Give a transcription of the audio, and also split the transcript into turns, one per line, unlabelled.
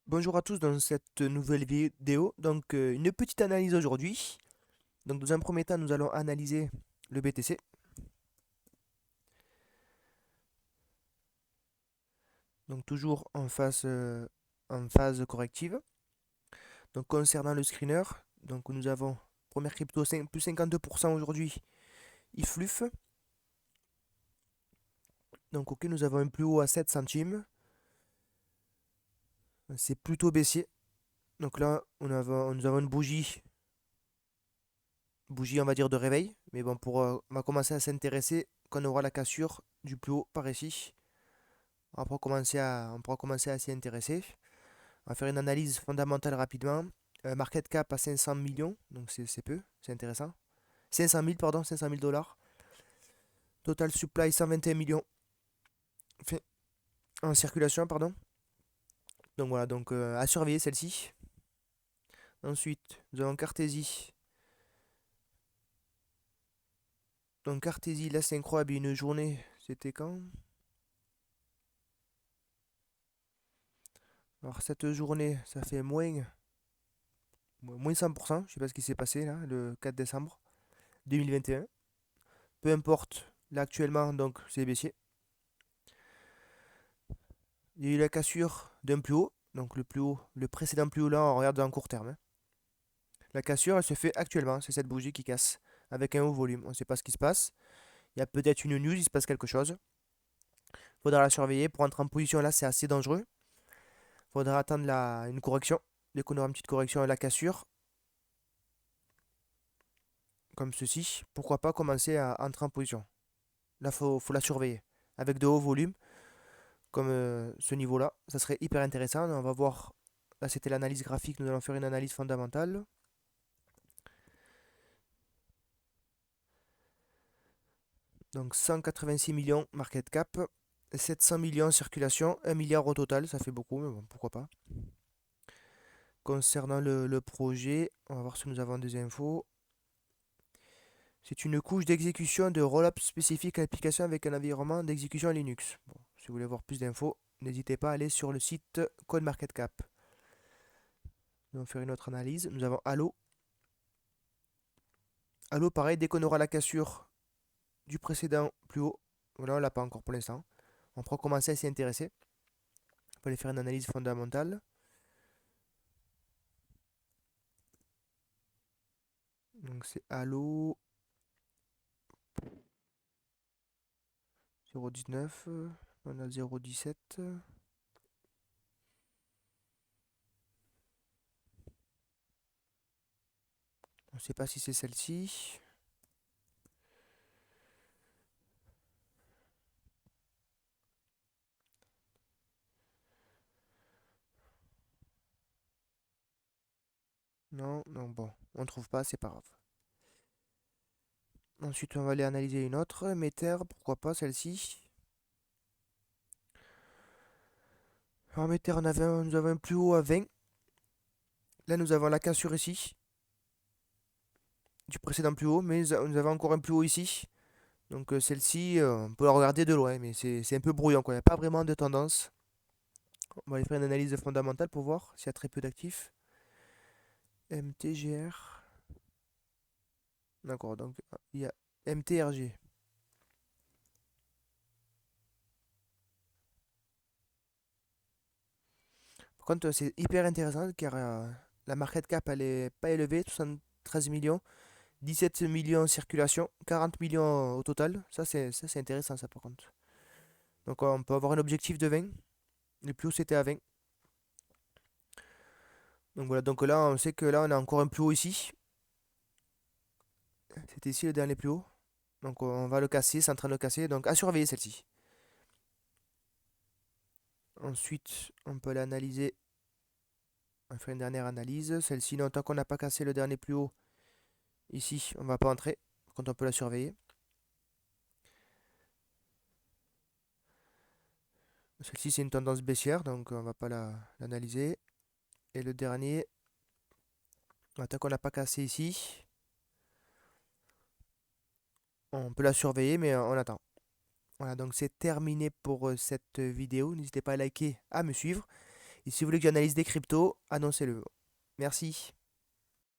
Bonjour à tous dans cette nouvelle vidéo. Une petite analyse aujourd'hui. Donc dans un premier temps, nous allons analyser le BTC. Donc toujours en phase corrective. Donc concernant le screener, donc nous avons première crypto plus 52% aujourd'hui, IFLUF. Donc ok, nous avons un plus haut à 7 centimes. C'est plutôt baissier. Donc là, nous avons une bougie on va dire de réveil. Mais bon, on va commencer à s'intéresser quand on aura la cassure du plus haut par ici. On pourra commencer à s'y intéresser. On va faire une analyse fondamentale rapidement. Market cap à 500 millions, donc c'est peu, c'est intéressant. 500 000, pardon, 500 000 dollars. Total supply 121 millions fait en circulation, pardon. Donc voilà, à surveiller celle-ci. Ensuite, nous avons Cartesy. Donc Cartesy, là c'est incroyable, une journée, c'était quand? Alors cette journée, ça fait moins 100%, je sais pas ce qui s'est passé là, le 4 décembre 2021. Peu importe, là actuellement, donc c'est baissier. Il y a eu la cassure d'un plus haut, donc le plus haut, le précédent plus haut là, on regarde en court terme, hein. La cassure, elle se fait actuellement, c'est cette bougie qui casse, avec un haut volume. On ne sait pas ce qui se passe. Il y a peut-être une news, il se passe quelque chose. Faudra la surveiller. Pour entrer en position là, c'est assez dangereux. Faudra attendre une correction. Dès qu'on aura une petite correction à la cassure, comme ceci, pourquoi pas commencer à entrer en position. Là, faut la surveiller. Avec de hauts volumes, comme ce niveau-là, ça serait hyper intéressant. On va voir. Là, c'était l'analyse graphique. Nous allons faire une analyse fondamentale. Donc 186 millions market cap, 700 millions circulation, 1 milliard au total, ça fait beaucoup, mais bon, pourquoi pas. Concernant le projet, on va voir si nous avons des infos. C'est une couche d'exécution de rollup spécifique à l'application avec un environnement d'exécution Linux. Bon, si vous voulez voir plus d'infos, n'hésitez pas à aller sur le site CodeMarketCap. Nous allons faire une autre analyse. Nous avons Allo. Allo, pareil, dès qu'on aura la cassure du précédent plus haut, voilà, on l'a pas encore pour l'instant. On pourra commencer à s'y intéresser. On peut aller faire une analyse fondamentale. Donc c'est Allo 0,19. On a 0,17. On ne sait pas si c'est celle-ci. Non, non, bon, on ne trouve pas, c'est pas grave. Ensuite, on va aller analyser une autre. Mether, pourquoi pas celle-ci. En Mether, nous avons un plus haut à 20. Là, nous avons la cassure ici, du précédent plus haut, mais nous avons encore un plus haut ici. Donc celle-ci, on peut la regarder de loin, mais c'est un peu brouillon, quoi. Il n'y a pas vraiment de tendance. On va aller faire une analyse fondamentale pour voir s'il y a très peu d'actifs. MTGR. D'accord, donc il y a MTRG. Par contre, c'est hyper intéressant car la market cap elle est pas élevée, 73 millions, 17 millions en circulation, 40 millions au total. Ça c'est intéressant ça par contre. Donc on peut avoir un objectif de 20. Le plus haut c'était à 20. Donc voilà, donc là on sait que là on a encore un plus haut ici. C'était ici le dernier plus haut. Donc on va le casser, c'est en train de le casser. Donc à surveiller celle-ci. Ensuite, on peut l'analyser. On va faire une dernière analyse. Celle-ci, non, tant qu'on n'a pas cassé le dernier plus haut, ici, on va pas entrer. Quand on peut la surveiller. Celle-ci, c'est une tendance baissière, donc on va pas l'analyser. Et le dernier, tant qu'on n'a pas cassé ici, on peut la surveiller, mais on attend. Voilà, donc c'est terminé pour cette vidéo. N'hésitez pas à liker, à me suivre. Et si vous voulez que j'analyse des cryptos, annoncez-le. Merci.